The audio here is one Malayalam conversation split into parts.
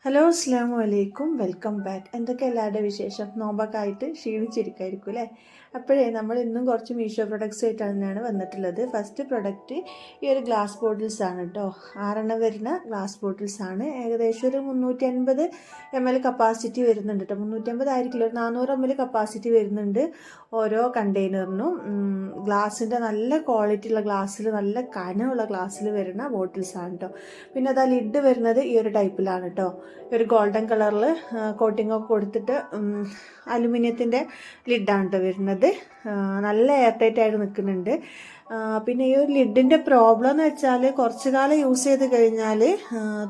ഹലോ അസ്സാം വലൈക്കും, വെൽക്കം ബാക്ക്. എന്തൊക്കെ എല്ലാവരുടെ വിശേഷം? നോമ്പൊക്കെ ആയിട്ട് ക്ഷീണിച്ചിരിക്കുമായിരിക്കും അല്ലേ? അപ്പോഴേ നമ്മൾ ഇന്നും കുറച്ച് മീഷോ പ്രൊഡക്ട്സ് ആയിട്ടാണ് വന്നിട്ടുള്ളത്. ഫസ്റ്റ് പ്രൊഡക്റ്റ് ഈ ഒരു ഗ്ലാസ് ബോട്ടിൽസ് ആണ് കേട്ടോ. 6 വരുന്ന ഗ്ലാസ് ബോട്ടിൽസ് ആണ്. ഏകദേശം ഒരു 350 ml കപ്പാസിറ്റി വരുന്നുണ്ട് കേട്ടോ. 350 ആയിരിക്കില്ല, ഒരു 400 ml കപ്പാസിറ്റി വരുന്നുണ്ട് ഓരോ കണ്ടെയ്നറിനും. ഗ്ലാസിൻ്റെ നല്ല ക്വാളിറ്റി ഉള്ള ഗ്ലാസ്സിൽ, നല്ല കനമുള്ള ഗ്ലാസ്സിൽ വരുന്ന ബോട്ടിൽസ് ആണ് കേട്ടോ. പിന്നെ അതാ ലിഡ് വരുന്നത് ഈ ഒരു ടൈപ്പിലാണ് കേട്ടോ. ഒരു ഗോൾഡൻ കളറിൽ കോട്ടിംഗ് ഒക്കെ കൊടുത്തിട്ട് അലുമിനിയത്തിൻ്റെ ലിഡാണ് കേട്ടോ വരുന്നത്. നല്ല എയർ ടൈറ്റ് ആയിട്ട് നിൽക്കുന്നുണ്ട്. പിന്നെ ഈ ഒരു ലിഡിൻ്റെ പ്രോബ്ലം എന്ന് വെച്ചാൽ കുറച്ച് കാലം യൂസ് ചെയ്ത് കഴിഞ്ഞാൽ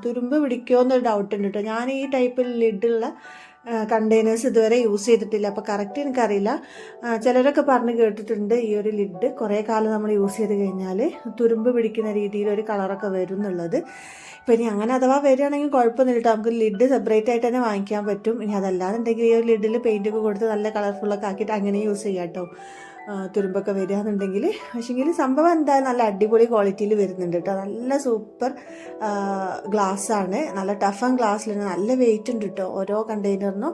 തുരുമ്പ് പിടിക്കുമോ എന്നൊരു ഡൗട്ട് ഉണ്ട് കേട്ടോ. ഞാൻ ഈ ടൈപ്പിൽ ലിഡുള്ള കണ്ടെയ്നേഴ്സ് ഇതുവരെ യൂസ് ചെയ്തിട്ടില്ല, അപ്പോൾ കറക്റ്റ് എനിക്കറിയില്ല. ചിലരൊക്കെ പറഞ്ഞ് കേട്ടിട്ടുണ്ട് ഈ ഒരു ലിഡ് കുറേ കാലം നമ്മൾ യൂസ് ചെയ്ത് കഴിഞ്ഞാൽ തുരുമ്പ് പിടിക്കുന്ന രീതിയിൽ ഒരു കളറൊക്കെ വരും എന്നുള്ളത്. ഇപ്പോൾ ഇനി അങ്ങനെ അഥവാ വരികയാണെങ്കിൽ കുഴപ്പമൊന്നുമില്ല, നമുക്ക് ലിഡ് സെപ്പറേറ്റ് ആയിട്ട് തന്നെ വാങ്ങിക്കാൻ പറ്റും. ഇനി അതല്ലാന്നുണ്ടെങ്കിൽ ഈ ഒരു ലിഡിൽ പെയിൻറ്റൊക്കെ കൊടുത്ത് നല്ല കളർഫുള്ളൊക്കെ ആക്കിയിട്ട് അങ്ങനെ യൂസ് ചെയ്യാം കേട്ടോ, തുരുമ്പൊക്കെ വരികയാണെന്നുണ്ടെങ്കിൽ. പക്ഷേങ്കിൽ സംഭവം എന്തായാലും നല്ല അടിപൊളി ക്വാളിറ്റിയിൽ വരുന്നുണ്ട് കേട്ടോ. നല്ല സൂപ്പർ ഗ്ലാസ്സാണ്, നല്ല ടഫ് ആൻഡ് ഗ്ലാസ്സിലാണ്, നല്ല വെയിറ്റ് ഉണ്ട് കേട്ടോ ഓരോ കണ്ടെയ്നറിനും.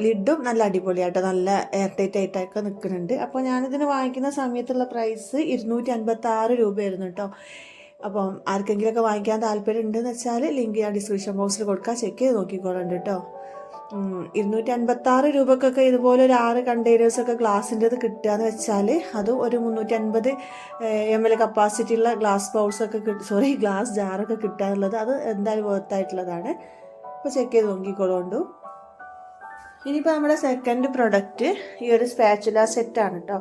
ലിഡും നല്ല അടിപൊളിയായിട്ടോ, നല്ല എയർ ടൈറ്റ് ആയിട്ടൊക്കെ നിൽക്കുന്നുണ്ട്. അപ്പോൾ ഞാനിതിന് വാങ്ങിക്കുന്ന സമയത്തുള്ള പ്രൈസ് 256 രൂപയായിരുന്നു കേട്ടോ. അപ്പം ആർക്കെങ്കിലുമൊക്കെ വാങ്ങിക്കാൻ താല്പര്യം ഉണ്ടെന്ന് വെച്ചാൽ ലിങ്ക് ഞാൻ ഡിസ്ക്രിപ്ഷൻ ബോക്സിൽ കൊടുക്കാം, ചെക്ക് ചെയ്ത് നോക്കിക്കോളുണ്ട് കേട്ടോ. 256 രൂപക്കൊക്കെ ഇതുപോലെ ഒരു 6 കണ്ടെയ്നേഴ്സൊക്കെ ഗ്ലാസിൻ്റെത് കിട്ടുകയെന്ന് വെച്ചാൽ അത് ഒരു 350 ml കപ്പാസിറ്റിയുള്ള ഗ്ലാസ് ബൗൾസൊക്കെ ഗ്ലാസ് ജാറൊക്കെ കിട്ടുക എന്നുള്ളത് അത് എന്തായാലും വർത്തായിട്ടുള്ളതാണ്. അപ്പോൾ ചെക്ക് ചെയ്ത് നോക്കിക്കോളുണ്ടു. ഇനിയിപ്പോൾ നമ്മുടെ സെക്കൻഡ് പ്രൊഡക്റ്റ് ഈ ഒരു സ്പാച്ചുല സെറ്റാണ് കേട്ടോ.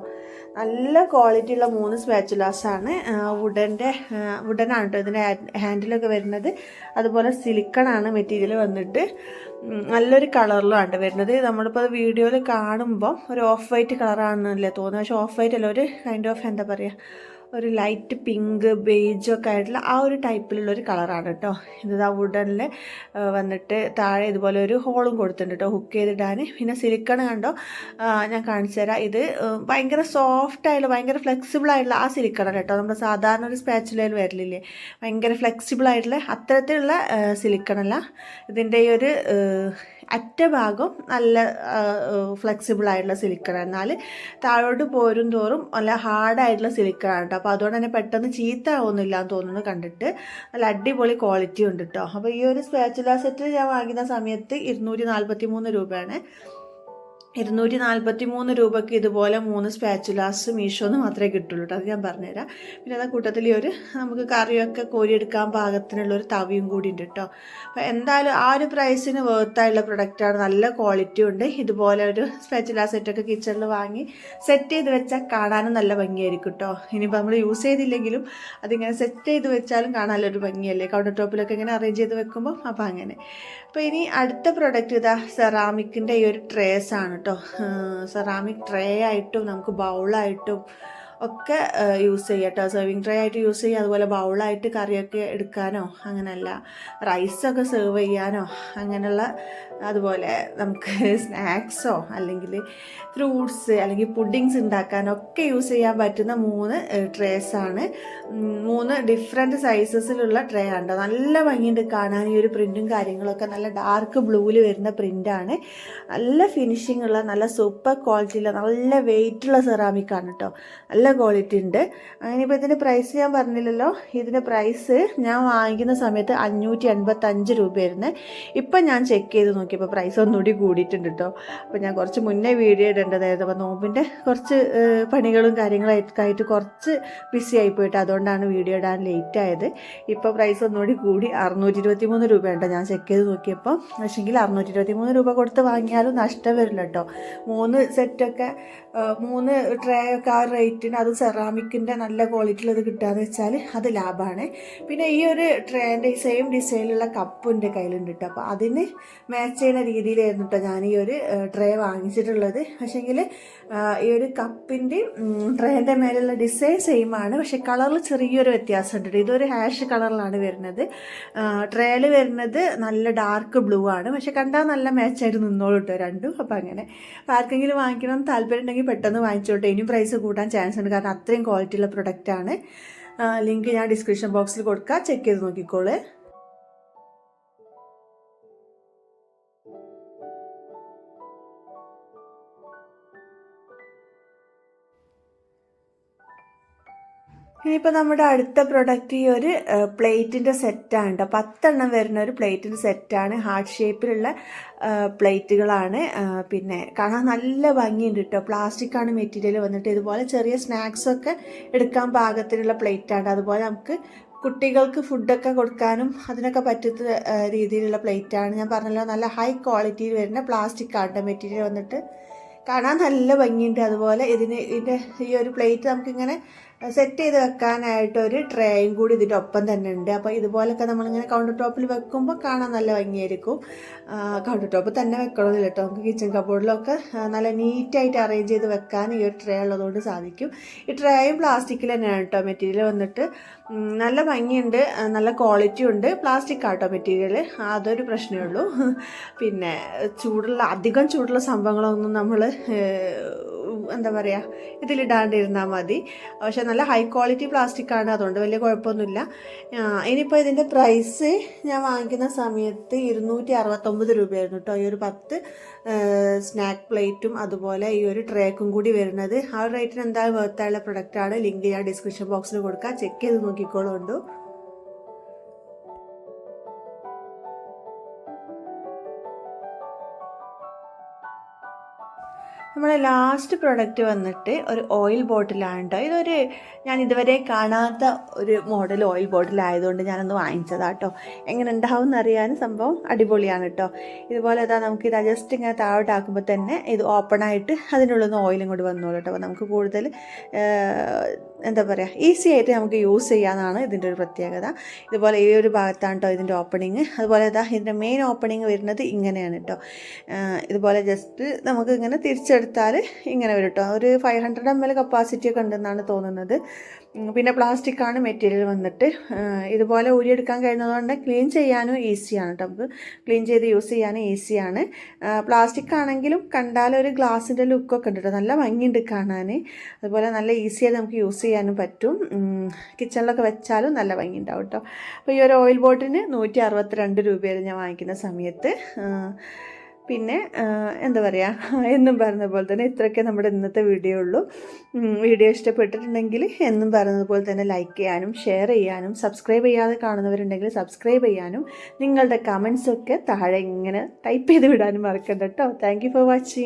നല്ല ക്വാളിറ്റി ഉള്ള 3 സ്പാച്ചുലാസാണ്. വുഡനാണ് കേട്ടോ ഇതിൻ്റെ ഹാൻഡിലൊക്കെ വരുന്നത്. അതുപോലെ സിലിക്കണാണ് മെറ്റീരിയൽ വന്നിട്ട്. നല്ലൊരു കളറിലാണ് വരുന്നത്. നമ്മളിപ്പോൾ വീഡിയോയിൽ കാണുമ്പോൾ ഒരു ഓഫ് വൈറ്റ് കളറാണെന്നല്ലേ തോന്നുന്നത്, പക്ഷേ ഓഫ് വൈറ്റ് അല്ല, ഒരു കൈൻഡ് ഓഫ് എന്താ പറയുക, ഒരു ലൈറ്റ് പിങ്ക് ബേജൊക്കെ ആയിട്ടുള്ള ആ ഒരു ടൈപ്പിലുള്ളൊരു കളറാണ് കേട്ടോ. ഇതാ വുഡനിൽ വന്നിട്ട് താഴെ ഇതുപോലെ ഒരു ഹോളും കൊടുത്തിട്ടുണ്ട് കേട്ടോ ഹുക്ക് ചെയ്തിടാൻ. പിന്നെ സിലിക്കൺ കണ്ടോ, ഞാൻ കാണിച്ചു തരാം. ഇത് ഭയങ്കര സോഫ്റ്റ് ആയിട്ടുള്ള, ഭയങ്കര ഫ്ലെക്സിബിൾ ആയിട്ടുള്ള ആ സിലിക്കണാണ് കേട്ടോ. നമ്മുടെ സാധാരണ ഒരു സ്പാച്ചുലയിൽ വരലില്ലേ, ഭയങ്കര ഫ്ലെക്സിബിൾ ആയിട്ടുള്ള അത്തരത്തിലുള്ള സിലിക്കണല്ല. ഇതിൻ്റെ ഈ ഒരു അറ്റഭാഗം നല്ല ഫ്ലെക്സിബിൾ ആയിട്ടുള്ള സിലിക്കൺ, എന്നാൽ താഴോട്ട് പോരും തോറും നല്ല ഹാർഡായിട്ടുള്ള സിലിക്കണാണ് കേട്ടോ. അപ്പോൾ അതുകൊണ്ട് തന്നെ പെട്ടെന്ന് ചീത്ത ആവുന്നില്ല എന്ന് തോന്നുന്നു കണ്ടിട്ട്. നല്ല അടിപൊളി ക്വാളിറ്റി ഉണ്ട് കേട്ടോ. അപ്പോൾ ഈ ഒരു സ്പാച്ചുല സെറ്റ് ഞാൻ വാങ്ങുന്ന സമയത്ത് 243 രൂപയാണ്. 243 രൂപയ്ക്ക് ഇതുപോലെ 3 സ്പാച്ചുലാസ് മീഷോന്ന് മാത്രമേ കിട്ടുള്ളൂ കേട്ടോ, അത് ഞാൻ പറഞ്ഞുതരാം. പിന്നെ അത് കൂട്ടത്തിൽ ഒരു നമുക്ക് കറിയൊക്കെ കോരിയെടുക്കാൻ പാകത്തിനുള്ളൊരു തവിയും കൂടി ഉണ്ട് കേട്ടോ. അപ്പോൾ എന്തായാലും ആ ഒരു പ്രൈസിന് വേർത്തായുള്ള പ്രൊഡക്റ്റാണ്, നല്ല ക്വാളിറ്റി ഉണ്ട്. ഇതുപോലെ ഒരു സ്പാച്ചുല സെറ്റൊക്കെ കിച്ചണിൽ വാങ്ങി സെറ്റ് ചെയ്ത് വെച്ചാൽ കാണാനും നല്ല ഭംഗിയായിരിക്കും കേട്ടോ. ഇനിയിപ്പോൾ നമ്മൾ യൂസ് ചെയ്തില്ലെങ്കിലും അതിങ്ങനെ സെറ്റ് ചെയ്ത് വെച്ചാലും കാണാനൊരു ഭംഗിയല്ലേ, കൗണ്ടർ ടോപ്പിലൊക്കെ ഇങ്ങനെ അറേഞ്ച് ചെയ്ത് വെക്കുമ്പോൾ. അപ്പോൾ അങ്ങനെ. അപ്പോൾ ഇനി അടുത്ത പ്രൊഡക്റ്റ് ഇതാ സെറാമിക്കിൻ്റെ ഈ ഒരു ട്രേസ് ആണ് കേട്ടോ. സെറാമിക് ട്രേ ആയിട്ടും നമുക്ക് ബൗളായിട്ടും ഒക്കെ യൂസ് ചെയ്യാം കേട്ടോ. സെർവിങ് ട്രേ ആയിട്ട് യൂസ് ചെയ്യുക, അതുപോലെ ബൗളായിട്ട് കറിയൊക്കെ എടുക്കാനോ, അങ്ങനെയല്ല റൈസൊക്കെ സെർവ് ചെയ്യാനോ, അങ്ങനെയുള്ള, അതുപോലെ നമുക്ക് സ്നാക്സോ അല്ലെങ്കിൽ ഫ്രൂട്ട്സ് അല്ലെങ്കിൽ പുഡിങ്സ് ഉണ്ടാക്കാനോ ഒക്കെ യൂസ് ചെയ്യാൻ പറ്റുന്ന 3 ട്രേസാണ്. 3 ഡിഫറെൻറ്റ് സൈസസിലുള്ള ട്രേ ആണ്. നല്ല ഭംഗിയുണ്ട് കാണാൻ. ഈ ഒരു പ്രിൻറ്റും കാര്യങ്ങളൊക്കെ നല്ല ഡാർക്ക് ബ്ലൂവിൽ വരുന്ന പ്രിൻ്റാണ്. നല്ല ഫിനിഷിംഗ് ഉള്ള, നല്ല സൂപ്പർ ക്വാളിറ്റിയുള്ള, നല്ല വെയിറ്റുള്ള സെറാമിക്കാണ് കേട്ടോ. നല്ല ക്വാളിറ്റി ഉണ്ട്. അങ്ങനെയിപ്പോൾ ഇതിൻ്റെ പ്രൈസ് ഞാൻ പറഞ്ഞില്ലല്ലോ. ഇതിൻ്റെ പ്രൈസ് ഞാൻ വാങ്ങിക്കുന്ന സമയത്ത് 585 രൂപയായിരുന്നു. ഇപ്പം ഞാൻ ചെക്ക് ചെയ്ത് നോക്കിയപ്പോൾ പ്രൈസ് ഒന്നുകൂടി കൂടിയിട്ടുണ്ട് കേട്ടോ. അപ്പോൾ ഞാൻ കുറച്ച് മുന്നേ വീഡിയോ ഇടേണ്ടതായിരുന്നു. അപ്പോൾ നോമ്പിൻ്റെ കുറച്ച് പണികളും കാര്യങ്ങളൊക്കെ ആയിട്ട് കുറച്ച് ബിസി ആയിപ്പോയിട്ട് അതുകൊണ്ടാണ് വീഡിയോ ഇടാൻ ലേറ്റ് ആയത്. ഇപ്പോൾ പ്രൈസ് ഒന്നുകൂടി കൂടി 623 രൂപയുണ്ടോ ഞാൻ ചെക്ക് ചെയ്ത് നോക്കിയപ്പോൾ. പക്ഷേങ്കിൽ 623 രൂപ കൊടുത്ത് വാങ്ങിയാലും നഷ്ടം വരില്ല കേട്ടോ. 3 സെറ്റൊക്കെ 3 ട്രേ ഒക്കെ ആ റേറ്റിന്, അത് സെറാമിക്കിൻ്റെ നല്ല ക്വാളിറ്റിയിലത് കിട്ടുകയെന്ന് വെച്ചാൽ അത് ലാഭമാണ്. പിന്നെ ഈ ഒരു ട്രേൻ്റെ സെയിം ഡിസൈനിലുള്ള കപ്പ് എൻ്റെ കയ്യിലുണ്ട് കേട്ടോ. അപ്പോൾ അതിന് മാച്ച് ചെയ്യുന്ന രീതിയിലായിരുന്നു കേട്ടോ ഞാൻ ഈ ഒരു ട്രേ വാങ്ങിച്ചിട്ടുള്ളത്. പക്ഷേങ്കിൽ ഈ ഒരു കപ്പിൻ്റെ ട്രേൻ്റെ മേലുള്ള ഡിസൈൻ സെയിം ആണ്, പക്ഷേ കളറിൽ ചെറിയൊരു വ്യത്യാസമുണ്ട്. ഇതൊരു ഹാഷ് കളറിലാണ് വരുന്നത്. ട്രേയിൽ വരുന്നത് നല്ല ഡാർക്ക് ബ്ലൂ ആണ്, പക്ഷെ കണ്ടാൽ നല്ല മാച്ചായിട്ട് നിന്നോളൂ കേട്ടോ രണ്ടും. അപ്പോൾ അങ്ങനെ അപ്പോൾ ആർക്കെങ്കിലും വാങ്ങിക്കണം താല്പര്യം ഉണ്ടെങ്കിൽ പെട്ടെന്ന് വാങ്ങിച്ചോട്ടെ. ഇനിയും പ്രൈസ് കൂട്ടാൻ ചാൻസ് ഉണ്ട്, കാരണം അത്രയും ക്വാളിറ്റിയുള്ള പ്രൊഡക്റ്റാണ്. ലിങ്ക് ഞാൻ ഡിസ്ക്രിപ്ഷൻ ബോക്സിൽ കൊടുക്കാം, ചെക്ക് ചെയ്ത് നോക്കിക്കോളേ. ഇനിയിപ്പോൾ നമ്മുടെ അടുത്ത പ്രൊഡക്റ്റ് ഈ ഒരു പ്ലേറ്റിൻ്റെ സെറ്റാണ് കേട്ടോ. 10 എണ്ണം വരുന്ന ഒരു പ്ലേറ്റിൻ്റെ സെറ്റാണ്. ഹാർട്ട് ഷേപ്പിലുള്ള പ്ലേറ്റുകളാണ്. പിന്നെ കാണാൻ നല്ല ഭംഗിയുണ്ട് കേട്ടോ. പ്ലാസ്റ്റിക്കാണ് മെറ്റീരിയൽ വന്നിട്ട്. ഇതുപോലെ ചെറിയ സ്നാക്സൊക്കെ എടുക്കാൻ പാകത്തിനുള്ള പ്ലേറ്റാണ്. അതുപോലെ നമുക്ക് കുട്ടികൾക്ക് ഫുഡൊക്കെ കൊടുക്കാനും അതിനൊക്കെ പറ്റുന്ന രീതിയിലുള്ള പ്ലേറ്റാണ്. ഞാൻ പറഞ്ഞല്ലോ, നല്ല ഹൈ ക്വാളിറ്റിയിൽ വരുന്ന പ്ലാസ്റ്റിക് ആട്ടോ മെറ്റീരിയൽ വന്നിട്ട്. കാണാൻ നല്ല ഭംഗിയുണ്ട്. അതുപോലെ ഇതിൻ്റെ ഈ ഒരു പ്ലേറ്റ് നമുക്കിങ്ങനെ സെറ്റ് ചെയ്ത് വെക്കാനായിട്ടൊരു ട്രേയും കൂടി ഇതിൻ്റെ ഒപ്പം തന്നെ ഉണ്ട്. അപ്പോൾ ഇതുപോലൊക്കെ നമ്മളിങ്ങനെ കൗണ്ടർ ടോപ്പിൽ വെക്കുമ്പോൾ കാണാൻ നല്ല ഭംഗിയായിരിക്കും. കൗണ്ടർ ടോപ്പ് തന്നെ വെക്കണമെന്നില്ല കേട്ടോ. നമുക്ക് കിച്ചൺ കബോർഡിലൊക്കെ നല്ല നീറ്റായിട്ട് അറേഞ്ച് ചെയ്ത് വെക്കാൻ ഈ ഒരു ട്രേ ഉള്ളതുകൊണ്ട് സാധിക്കും. ഈ ട്രേയും പ്ലാസ്റ്റിക്കിൽ തന്നെയാണ് കേട്ടോ മെറ്റീരിയൽ വന്നിട്ട്. നല്ല ഭംഗിയുണ്ട്, നല്ല ക്വാളിറ്റി ഉണ്ട്. പ്ലാസ്റ്റിക് ആട്ടോ മെറ്റീരിയൽ, അതൊരു പ്രശ്നമേ ഉള്ളൂ. പിന്നെ അധികം ചൂടുള്ള സംഭവങ്ങളൊന്നും നമ്മൾ എന്താ പറയുക ഇതിലിടാണ്ടിരുന്നാൽ മതി. പക്ഷെ നല്ല ഹൈ ക്വാളിറ്റി പ്ലാസ്റ്റിക് ആണ്, അതുകൊണ്ട് വലിയ കുഴപ്പമൊന്നുമില്ല. ഇനിയിപ്പോൾ ഇതിൻ്റെ പ്രൈസ് ഞാൻ വാങ്ങിക്കുന്ന സമയത്ത് 269 രൂപയായിരുന്നു കേട്ടോ. ഈ ഒരു 10 സ്നാക്ക് പ്ലേറ്റും അതുപോലെ ഈ ഒരു ട്രേക്കും കൂടി വരുന്നത്. ആ ഒരു റേറ്റിന് എന്തായാലും വർത്തായുള്ള പ്രൊഡക്റ്റാണ്. ലിങ്ക് ഞാൻ ഡിസ്ക്രിപ്ഷൻ ബോക്സിൽ കൊടുക്കാം, ചെക്ക് ചെയ്ത് നോക്കിക്കോളുണ്ട്. നമ്മുടെ ലാസ്റ്റ് പ്രൊഡക്റ്റ് വന്നിട്ട് ഒരു ഓയിൽ ബോട്ടിലാണ് കേട്ടോ. ഞാൻ ഇതുവരെ കാണാത്ത ഒരു മോഡൽ ഓയിൽ ബോട്ടിലായതുകൊണ്ട് ഞാനൊന്ന് വാങ്ങിച്ചതാണ് കേട്ടോ. എങ്ങനെ ഉണ്ടാവും എന്നറിയാൻ സംഭവം അടിപൊളിയാണ് കേട്ടോ. ഇതുപോലെ നമുക്കിത് ജസ്റ്റ് ഇങ്ങനെ താഴോട്ടാക്കുമ്പോൾ തന്നെ ഇത് ഓപ്പണായിട്ട് അതിനുള്ളിൽ നിന്ന് ഓയിലും കൂടി വന്നോളൂ കേട്ടോ. അപ്പോൾ നമുക്ക് കൂടുതൽ എന്താ പറയുക ഈസി ആയിട്ട് നമുക്ക് യൂസ് ചെയ്യാമെന്നാണ് ഇതിൻ്റെ ഒരു പ്രത്യേകത. ഇതുപോലെ ഈ ഒരു ഭാഗത്താണ് കേട്ടോ ഇതിൻ്റെ ഓപ്പണിങ്. അതുപോലെ ഇതിൻ്റെ മെയിൻ ഓപ്പണിങ് വരുന്നത് ഇങ്ങനെയാണ് കേട്ടോ. ഇതുപോലെ ജസ്റ്റ് നമുക്ക് ഇങ്ങനെ തിരിച്ചെടുത്താൽ ഇങ്ങനെ വരും കേട്ടോ. ഒരു 500 ml കപ്പാസിറ്റി ഒക്കെ ഉണ്ടെന്നാണ് തോന്നുന്നത്. പിന്നെ പ്ലാസ്റ്റിക് ആണ് മെറ്റീരിയൽ വന്നിട്ട്. ഇതുപോലെ ഊരിയെടുക്കാൻ കഴിയുന്നതുകൊണ്ട് ക്ലീൻ ചെയ്യാനും ഈസിയാണ് കേട്ടോ. നമുക്ക് ക്ലീൻ ചെയ്ത് യൂസ് ചെയ്യാനും ഈസിയാണ്. പ്ലാസ്റ്റിക് ആണെങ്കിലും കണ്ടാലൊരു ഗ്ലാസിൻ്റെ ലുക്കൊക്കെ ഉണ്ട് കേട്ടോ. നല്ല ഭംഗിയുണ്ട് കാണാൻ. അതുപോലെ നല്ല ഈസിയായിട്ട് നമുക്ക് യൂസ് ചെയ്യാനും പറ്റും. കിച്ചണിലൊക്കെ വെച്ചാലും നല്ല ഭംഗി ഉണ്ടാവും കേട്ടോ. അപ്പോൾ ഈ ഒരു ഓയിൽ ബോട്ടിന് 162 രൂപയായിരുന്നു ഞാൻ വാങ്ങിക്കുന്ന സമയത്ത്. പിന്നെ എന്താ പറയുക, എന്നും പറഞ്ഞ പോലെ തന്നെ ഇത്രയൊക്കെ നമ്മുടെ ഇന്നത്തെ വീഡിയോ ഉള്ളൂ. വീഡിയോ ഇഷ്ടപ്പെട്ടിട്ടുണ്ടെങ്കിൽ എന്നും പറഞ്ഞതുപോലെ തന്നെ ലൈക്ക് ചെയ്യാനും ഷെയർ ചെയ്യാനും സബ്സ്ക്രൈബ് ചെയ്യാതെ കാണുന്നവരുണ്ടെങ്കിൽ സബ്സ്ക്രൈബ് ചെയ്യാനും നിങ്ങളുടെ കമൻസൊക്കെ താഴെ ഇങ്ങനെ ടൈപ്പ് ചെയ്ത് വിടാനും മറക്കണ്ട കേട്ടോ. Thank you for watching.